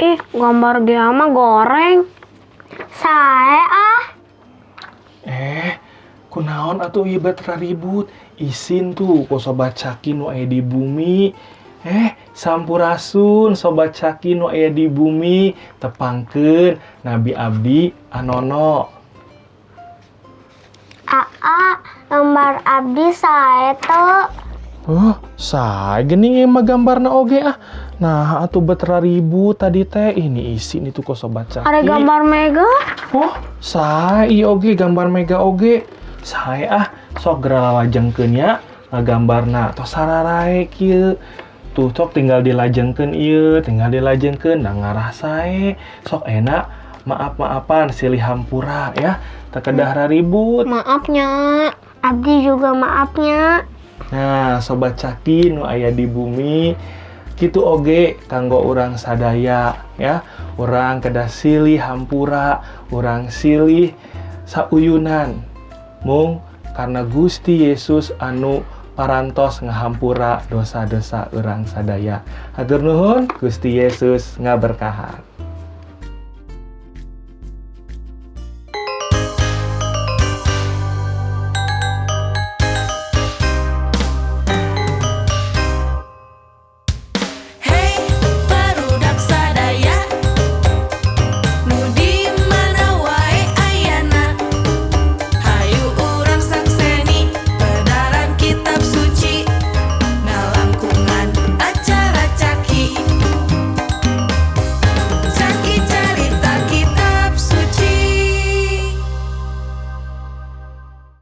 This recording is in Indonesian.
Ih, gambar dia mah goreng. Sae ah. Kunaon atuh ieu batra ribut. Isin tuh ku sobat Caki nu aya di bumi. Sampurasun sobat Caki nu aya di bumi, tepangkeun Nabi Abdi Anono. Aa, gambar abdi sae teu. Oh, sae geuning mah gambarna oge ah. Nah, atuh batra ribut tadi teh. Ini isin itu ku sobat Caki. Ada gambar Mega. Oh, sae ieu oge gambar Mega oge. Sae ah, sok geura lajengkeun ya ngagambarna. Tos sararae kieu. Tuh sok tinggal dilajengkeun ieu, tinggal dilajengkeun da ngarah sae. Sok enak maaf-maafan silih hampura ya. Teu kedah ribut. Maafnya. Abdi juga maafnya. Nah, sobat Caki nu aya di bumi, kitu oge kanggo urang sadaya ya. Urang kedah silih hampura, urang silih sauyunan. Mung karena Gusti Yesus anu parantos ngahampura dosa-dosa urang sadaya. Hatur nuhun, Gusti Yesus ngaberkahan.